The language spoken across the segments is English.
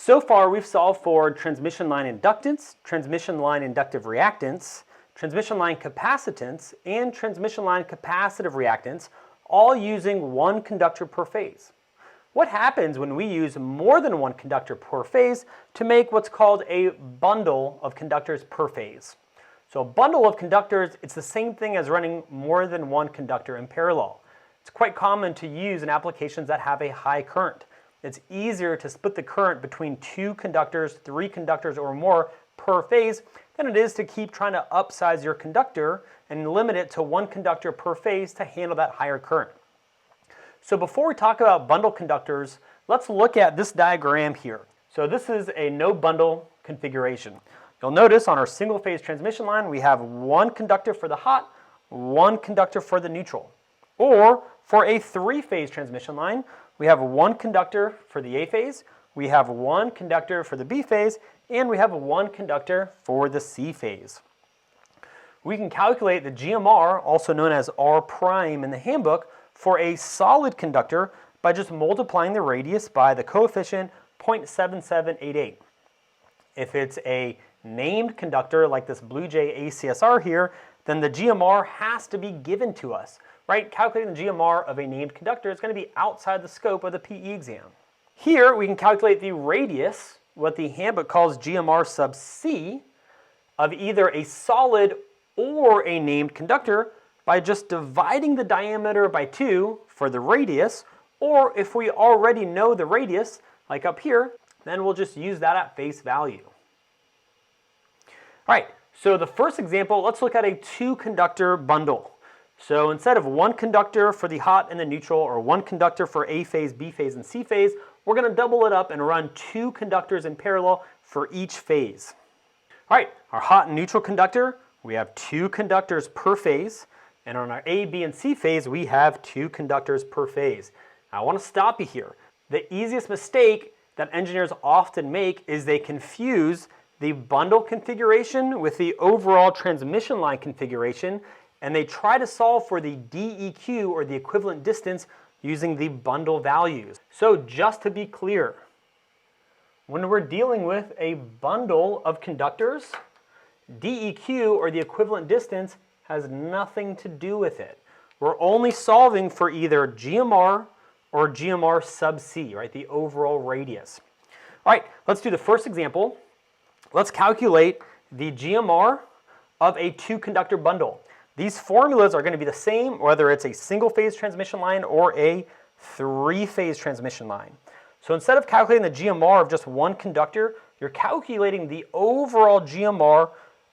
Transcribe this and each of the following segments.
So far, we've solved for transmission line inductance, transmission line inductive reactance, transmission line capacitance, and transmission line capacitive reactance, all using one conductor per phase. What happens when we use more than one conductor per phase to make what's called a bundle of conductors per phase? So a bundle of conductors, it's the same thing as running more than one conductor in parallel. It's quite common to use in applications that have a high current. It's easier to split the current between two conductors, three conductors, or more per phase than it is to keep trying to upsize your conductor and limit it to one conductor per phase to handle that higher current. So before we talk about bundle conductors, let's look at this diagram here. So this is a no bundle configuration. You'll notice on our single phase transmission line, we have one conductor for the hot, one conductor for the neutral. Or for a three-phase transmission line, we have one conductor for the A phase, we have one conductor for the B phase, and we have one conductor for the C phase. We can calculate the GMR, also known as R prime in the handbook, for a solid conductor by just multiplying the radius by the coefficient 0.7788. If it's a named conductor like this Blue Jay ACSR here, then the GMR has to be given to us, right? Calculating the GMR of a named conductor is going to be outside the scope of the PE exam. Here we can calculate the radius, what the handbook calls GMR sub C, of either a solid or a named conductor by just dividing the diameter by 2 for the radius, or if we already know the radius, like up here, then we'll just use that at face value. All right, so the first example, let's look at a two-conductor bundle. So instead of one conductor for the hot and the neutral, or one conductor for A phase, B phase, and C phase, we're going to double it up and run two conductors in parallel for each phase. All right, our hot and neutral conductor, we have two conductors per phase. And on our A, B, and C phase, we have two conductors per phase. Now, I want to stop you here. The easiest mistake that engineers often make is they confuse the bundle configuration with the overall transmission line configuration, and they try to solve for the DEQ, or the equivalent distance, using the bundle values. So just to be clear, when we're dealing with a bundle of conductors, DEQ, or the equivalent distance, has nothing to do with it. We're only solving for either GMR or GMR sub C, right? The overall radius. All right, let's do the first example. Let's calculate the GMR of a two-conductor bundle. These formulas are going to be the same whether it's a single-phase transmission line or a three-phase transmission line. So instead of calculating the GMR of just one conductor, you're calculating the overall GMR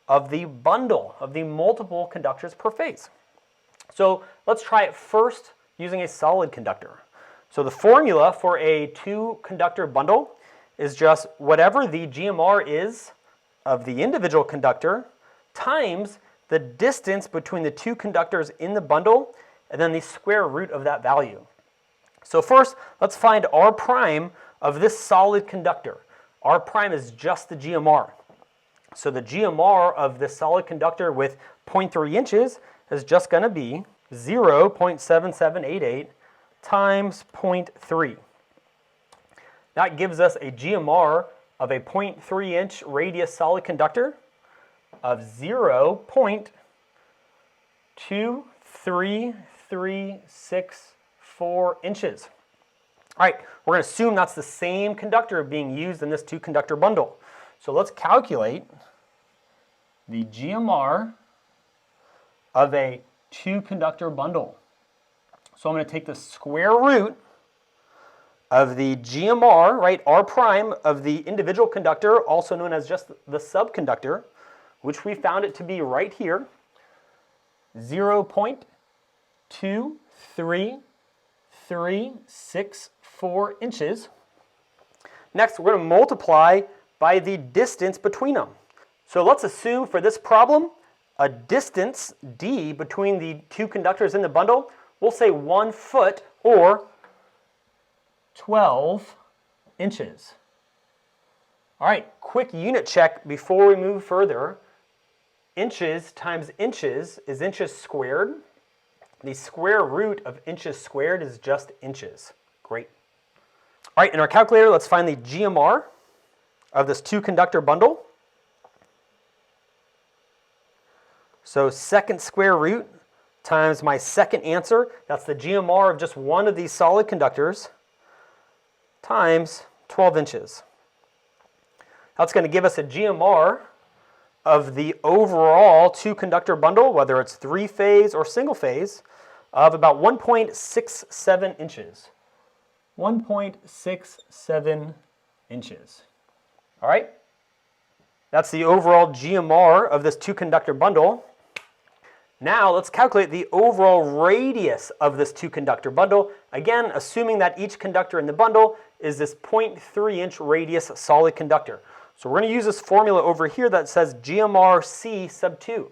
of the bundle, of the multiple conductors per phase. So let's try it first using a solid conductor. So the formula for a two-conductor bundle is just whatever the GMR is of the individual conductor times the distance between the two conductors in the bundle, and then the square root of that value. So first, let's find R prime of this solid conductor. R prime is just the GMR. So the GMR of this solid conductor with 0.3 inches is just going to be 0.7788 times 0.3. That gives us a GMR of a 0.3 inch radius solid conductor of 0.23364 inches. All right, we're going to assume that's the same conductor being used in this two-conductor bundle. So let's calculate the GMR of a two-conductor bundle. So I'm going to take the square root of the GMR, right, R prime of the individual conductor, also known as just the subconductor, which we found it to be right here, 0.23364 inches. Next, we're going to multiply by the distance between them. So let's assume for this problem, a distance, D, between the two conductors in the bundle, we'll say 1 foot or 12 inches. All right, quick unit check before we move further. Inches times inches is inches squared. The square root of inches squared is just inches. Great. All right, in our calculator, let's find the GMR of this two-conductor bundle. So second square root times my second answer, that's the GMR of just one of these solid conductors, times 12 inches. That's going to give us a GMR of the overall two-conductor bundle, whether it's three-phase or single-phase, of about 1.67 inches. 1.67 inches. All right? That's the overall GMR of this two-conductor bundle. Now let's calculate the overall radius of this two-conductor bundle. Again, assuming that each conductor in the bundle is this 0.3-inch radius solid conductor. So we're going to use this formula over here that says GMR C sub 2.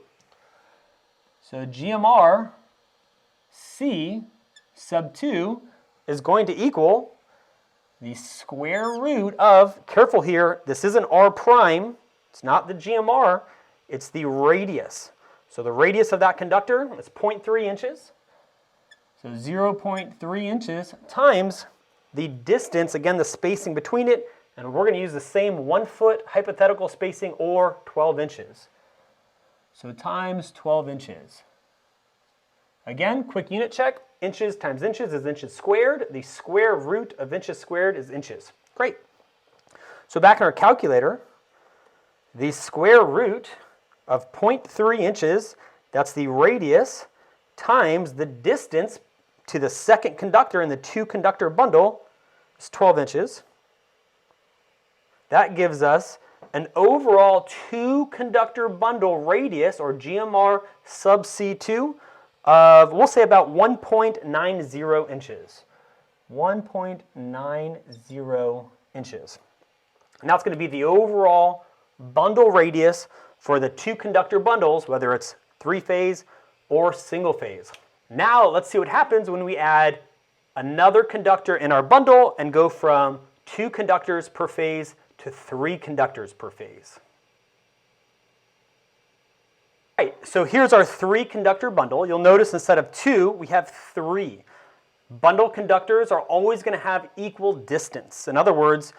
So GMR C sub 2 is going to equal the square root of, careful here, this isn't R prime, it's not the GMR, it's the radius. So the radius of that conductor is 0.3 inches. So 0.3 inches times the distance, again the spacing between it, and we're going to use the same 1 foot hypothetical spacing or 12 inches. So times 12 inches. Again, quick unit check, inches times inches is inches squared. The square root of inches squared is inches. Great. So back in our calculator, the square root of 0.3 inches, that's the radius, times the distance to the second conductor in the two-conductor bundle is 12 inches. That gives us an overall two-conductor bundle radius, or GMR sub C2, of, we'll say, about 1.90 inches. 1.90 inches. And that's going to be the overall bundle radius for the two-conductor bundles, whether it's three-phase or single-phase. Now let's see what happens when we add another conductor in our bundle and go from 2 conductors per phase to 3 conductors per phase. All right, so here's our 3-conductor bundle. You'll notice instead of 2, we have 3. Bundle conductors are always going to have equal distance. In other words,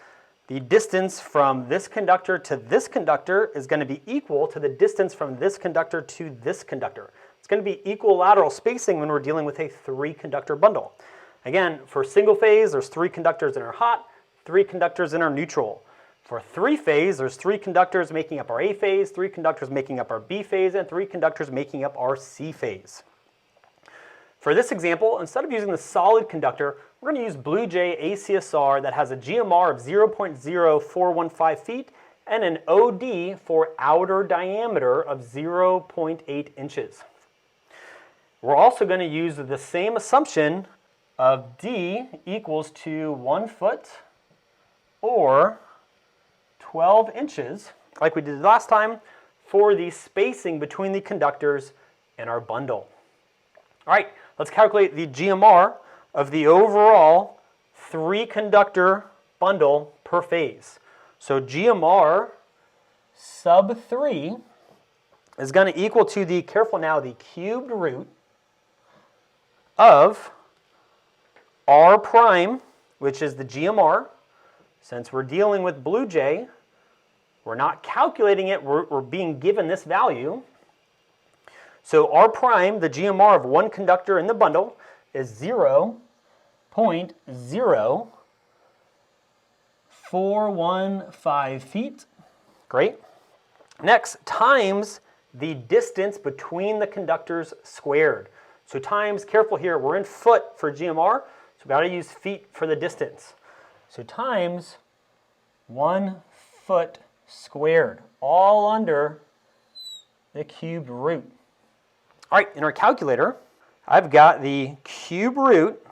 the distance from this conductor to this conductor is going to be equal to the distance from this conductor to this conductor. It's going to be equal lateral spacing when we're dealing with a 3-conductor bundle. Again, for single phase, there's 3 conductors in our hot, 3 conductors in our neutral. For 3-phase, there's 3 conductors making up our A phase, 3 conductors making up our B phase, and 3 conductors making up our C phase. For this example, instead of using the solid conductor, we're going to use Blue Jay ACSR that has a GMR of 0.0415 feet and an OD for outer diameter of 0.8 inches. We're also going to use the same assumption of D equals to 1 foot or 12 inches, like we did last time, for the spacing between the conductors in our bundle. All right, let's calculate the GMR of the overall 3-conductor bundle per phase. So GMR sub 3 is going to equal to the, careful now, the cubed root of R prime, which is the GMR. Since we're dealing with Blue Jay, we're not calculating it, we're being given this value. So R prime, the GMR of 1 conductor in the bundle, is 0.0415 feet. Great. Next, times the distance between the conductors squared. So times, careful here, we're in foot for GMR, so we've got to use feet for the distance. So times 1 foot squared, all under the cubed root. All right, in our calculator, I've got the cube root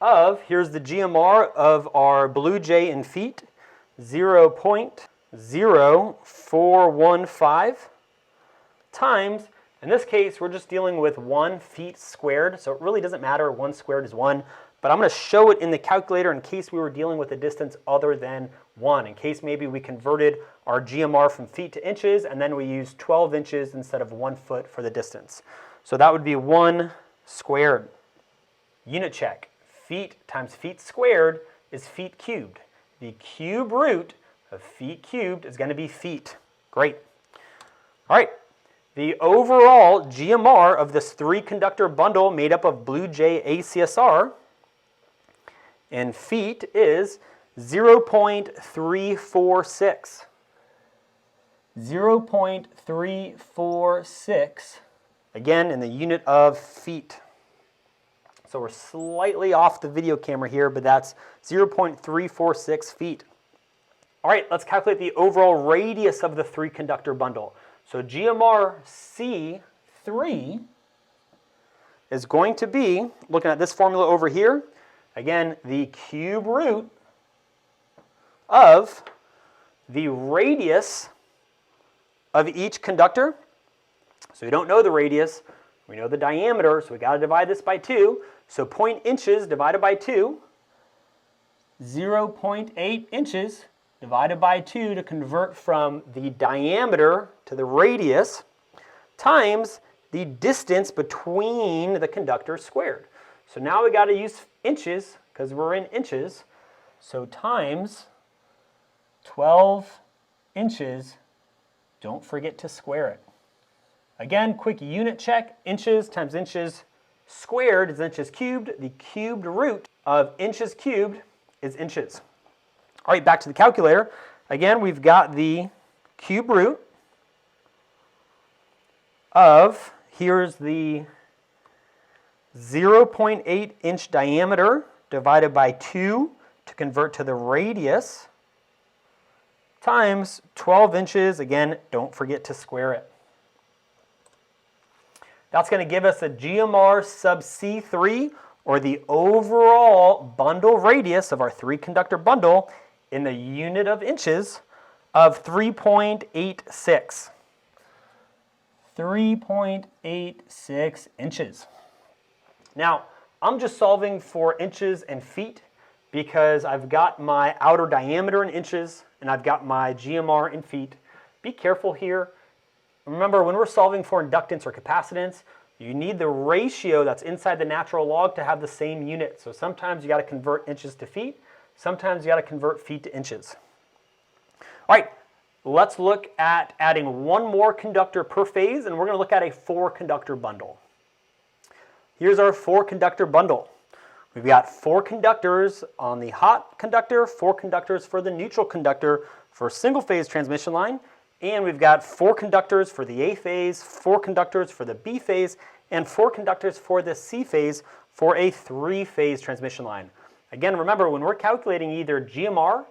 of, here's the GMR of our Blue Jay in feet, 0.0415 times, in this case, we're just dealing with 1 feet squared, so it really doesn't matter, 1 squared is 1, but I'm going to show it in the calculator in case we were dealing with a distance other than 1, in case maybe we converted our GMR from feet to inches, and then we used 12 inches instead of 1 foot for the distance. So that would be 1 squared. Unit check. Feet times feet squared is feet cubed. the cube root of feet cubed is going to be feet. Great. All right. The overall GMR of this three-conductor bundle made up of Blue Jay ACSR in feet is 0.346. 0.346, again, in the unit of feet. So we're slightly off the video camera here, but that's 0.346 feet. All right, let's calculate the overall radius of the three-conductor bundle. So GMR C3 is going to be, looking at this formula over here, again, the cube root of the radius of each conductor. So we don't know the radius, we know the diameter, so we got to divide this by 2. So 0.8 inches divided by 2, 0.8 inches divided by 2 to convert from the diameter to the radius, times the distance between the conductors squared. So now we got to use inches because we're in inches. So times 12 inches, don't forget to square it. Again, quick unit check, inches times inches squared is inches cubed. The cubed root of inches cubed is inches. All right, back to the calculator. Again, we've got the cube root of, here's the 0.8 inch diameter divided by 2 to convert to the radius, times 12 inches. Again, don't forget to square it. That's going to give us a GMR sub C3, or the overall bundle radius of our three-conductor bundle in the unit of inches of 3.86. 3.86 inches. Now, I'm just solving for inches and feet because I've got my outer diameter in inches and I've got my GMR in feet. Be careful here. Remember, when we're solving for inductance or capacitance, you need the ratio that's inside the natural log to have the same unit. So sometimes you got to convert inches to feet. Sometimes you got to convert feet to inches. All right, let's look at adding one more conductor per phase, and we're going to look at a four-conductor bundle. Here's our four-conductor bundle. We've got 4 conductors on the hot conductor, 4 conductors for the neutral conductor for single-phase transmission line, and we've got 4 conductors for the A phase, 4 conductors for the B phase, and 4 conductors for the C phase for a 3-phase transmission line. Again, remember, when we're calculating either GMR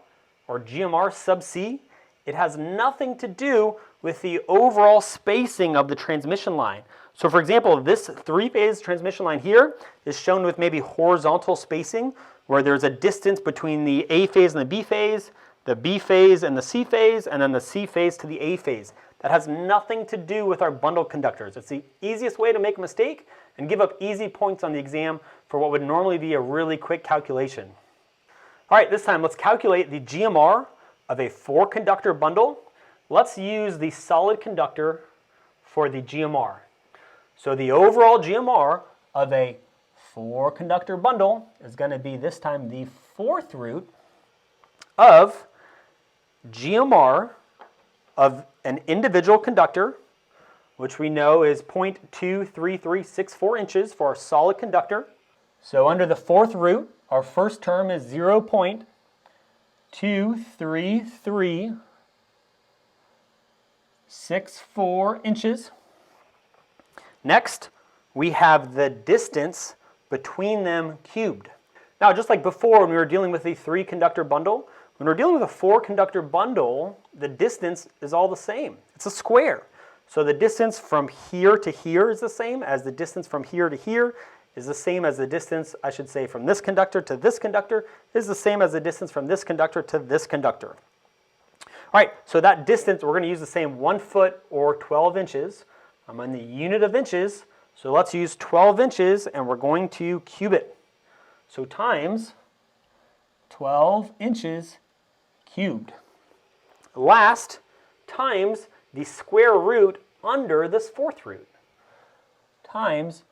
or GMR sub C, it has nothing to do with the overall spacing of the transmission line. So for example, this 3-phase transmission line here is shown with maybe horizontal spacing, where there's a distance between the A phase and the B phase and the C phase, and then the C phase to the A phase. That has nothing to do with our bundle conductors. It's the easiest way to make a mistake and give up easy points on the exam for what would normally be a really quick calculation. All right, this time let's calculate the GMR of a 4-conductor bundle. Let's use the solid conductor for the GMR. So the overall GMR of a 4-conductor bundle is going to be this time the 4th root of GMR of an individual conductor, which we know is 0.23364 inches for our solid conductor. So under the 4th root, our first term is 0.23364 inches. Next, we have the distance between them cubed. Now, just like before when we were dealing with the 3-conductor bundle, when we're dealing with a 4-conductor bundle, the distance is all the same. It's a square. So the distance from here to here is the same as the distance from here to here is the same as the distance, I should say, from this conductor to this conductor is the same as the distance from this conductor to this conductor. All right, so that distance, we're going to use the same 1 foot or 12 inches. I'm on the unit of inches, so let's use 12 inches and we're going to cube it. So times 12 inches cubed. Last, times the square root under this 4th root. Times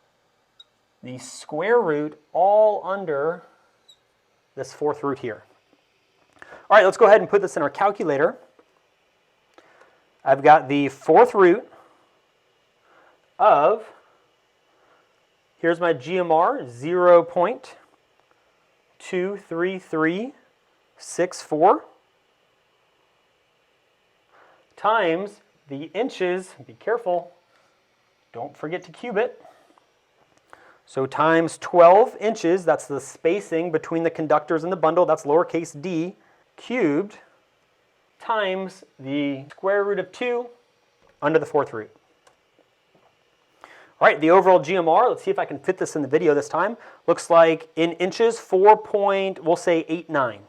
the square root all under this 4th root here. All right, let's go ahead and put this in our calculator. I've got the fourth root of, here's my GMR, 0.23364 times the inches, be careful, don't forget to cube it. So times 12 inches, that's the spacing between the conductors in the bundle, that's lowercase d, cubed, times the square root of 2 under the fourth root. All right, the overall GMR, let's see if I can fit this in the video this time. Looks like in inches, we'll say 89,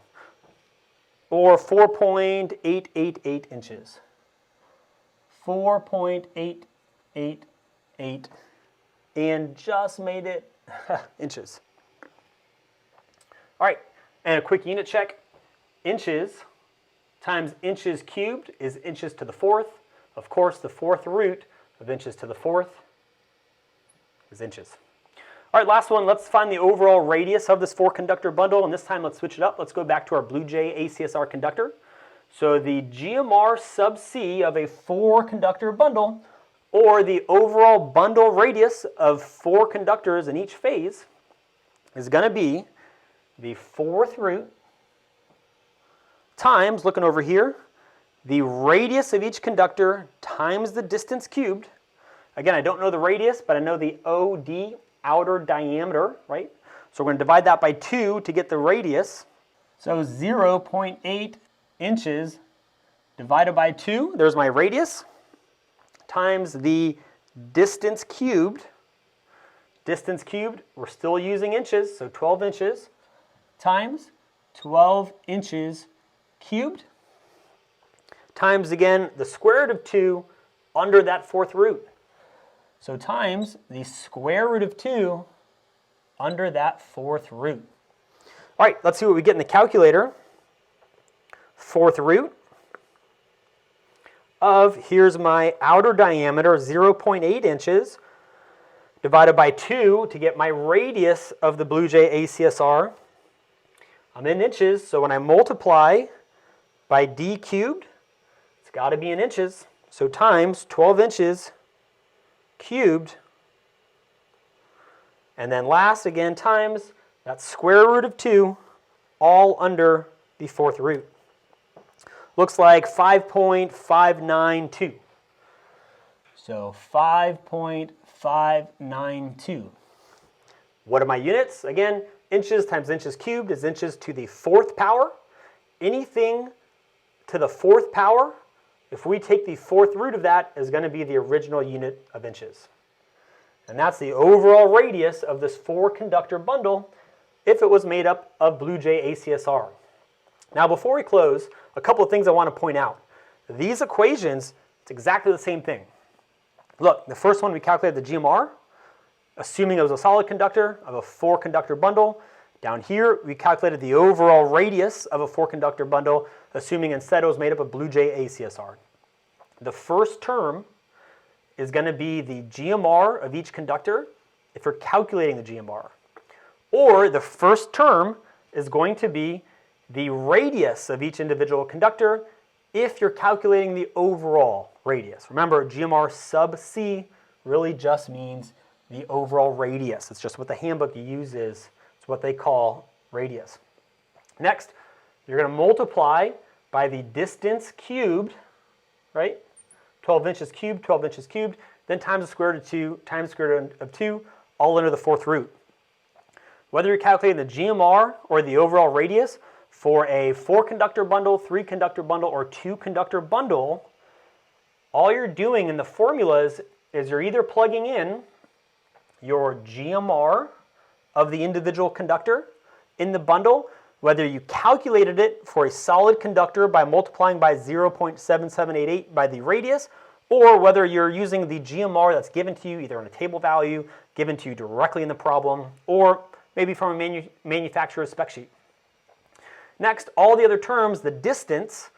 or 4.888 inches. 4.888, and just made it inches. All right, and a quick unit check. Inches times inches cubed is inches to the fourth. Of course, the fourth root of inches to the fourth is inches. All right, last one. Let's find the overall radius of this four-conductor bundle, and this time let's switch it up. Let's go back to our Blue Jay ACSR conductor. So the GMR sub C of a four-conductor bundle, or the overall bundle radius of four conductors in each phase, is going to be the fourth root times, looking over here, the radius of each conductor times the distance cubed. Again, I don't know the radius, but I know the OD, outer diameter, right? So we're going to divide that by 2 to get the radius. So 0.8 inches divided by 2, there's my radius, times the distance cubed. Distance cubed, we're still using inches, so 12 inches, times 12 inches cubed, times again the square root of 2 under that fourth root. So times the square root of 2 under that fourth root. All right, let's see what we get in the calculator. Fourth root of, here's my outer diameter, 0.8 inches, divided by 2 to get my radius of the Blue Jay ACSR. I'm in inches, so when I multiply by d cubed, it's got to be in inches. So times 12 inches cubed, and then last again times that square root of 2 all under the fourth root. Looks like 5.592. So 5.592. What are my units? Again, inches times inches cubed is inches to the fourth power. Anything to the fourth power, if we take the fourth root of that, is going to be the original unit of inches. And that's the overall radius of this four-conductor bundle if it was made up of Blue Jay ACSR. Now before we close, a couple of things I want to point out. These equations, it's exactly the same thing. Look, the first one we calculated the GMR, assuming it was a solid conductor of a four-conductor bundle. Down here, we calculated the overall radius of a four-conductor bundle, assuming instead it was made up of Blue Jay ACSR. The first term is going to be the GMR of each conductor if you're calculating the GMR. Or the first term is going to be the radius of each individual conductor if you're calculating the overall radius. Remember, GMR sub C really just means the overall radius. It's just what the handbook uses. It's what they call radius. Next, you're going to multiply by the distance cubed, right? 12 inches cubed, 12 inches cubed, then times the square root of 2, times the square root of 2, all under the fourth root. Whether you're calculating the GMR or the overall radius for a four-conductor bundle, three-conductor bundle, or two-conductor bundle, all you're doing in the formulas is you're either plugging in your GMR of the individual conductor in the bundle, whether you calculated it for a solid conductor by multiplying by 0.7788 by the radius, or whether you're using the GMR that's given to you either in a table value, given to you directly in the problem, or maybe from a manufacturer's spec sheet. Next, all the other terms, the distance,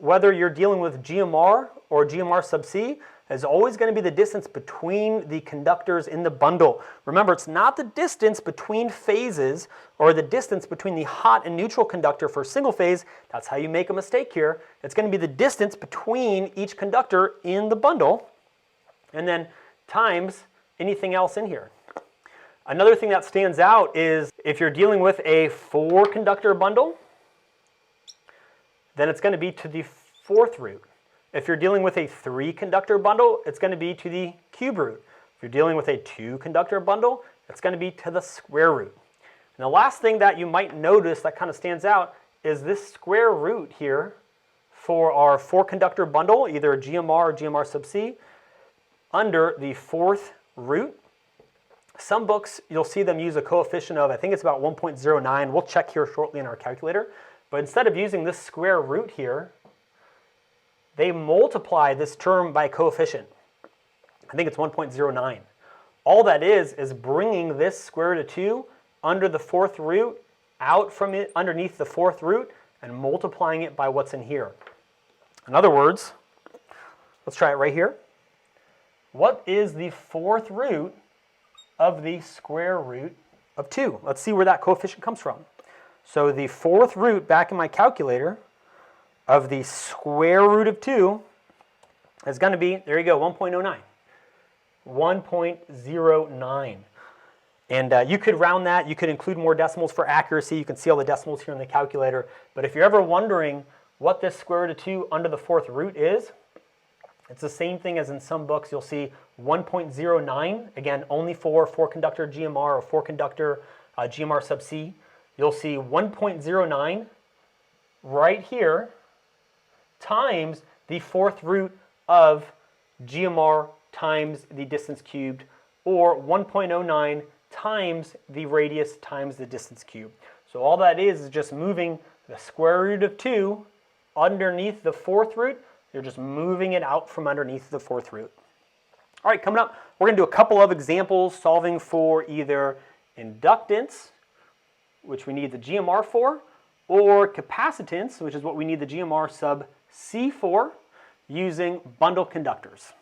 whether you're dealing with GMR or GMR sub C, is always going to be the distance between the conductors in the bundle. Remember, it's not the distance between phases or the distance between the hot and neutral conductor for a single phase. That's how you make a mistake here. It's going to be the distance between each conductor in the bundle, and then times anything else in here. Another thing that stands out is if you're dealing with a 4-conductor bundle, then it's going to be to the 4th root. If you're dealing with a 3-conductor bundle, it's going to be to the cube root. If you're dealing with a 2-conductor bundle, it's going to be to the square root. And the last thing that you might notice that kind of stands out is this square root here for our 4-conductor bundle, either GMR or GMR sub C, under the 4th root. Some books, you'll see them use a coefficient of, I think it's about 1.09. We'll check here shortly in our calculator. But instead of using this square root here, they multiply this term by a coefficient. I think it's 1.09. All that is bringing this square root of 2 under the 4th root, out from it underneath the 4th root, and multiplying it by what's in here. In other words, let's try it right here. What is the 4th root of the square root of 2? Let's see where that coefficient comes from. So the 4th root back in my calculator of the square root of 2 is going to be, there you go, 1.09. 1.09. And you could round that. You could include more decimals for accuracy. You can see all the decimals here in the calculator. But if you're ever wondering what this square root of 2 under the 4th root is, it's the same thing as in some books. You'll see 1.09, again, only for 4-conductor GMR or 4-conductor GMR sub C. You'll see 1.09 right here times the 4th root of GMR times the distance cubed, or 1.09 times the radius times the distance cubed. So all that is just moving the square root of 2 underneath the 4th root. You're just moving it out from underneath the 4th root. All right, coming up, we're going to do a couple of examples solving for either inductance, which we need the GMR for, or capacitance, which is what we need the GMR sub C for, using bundle conductors.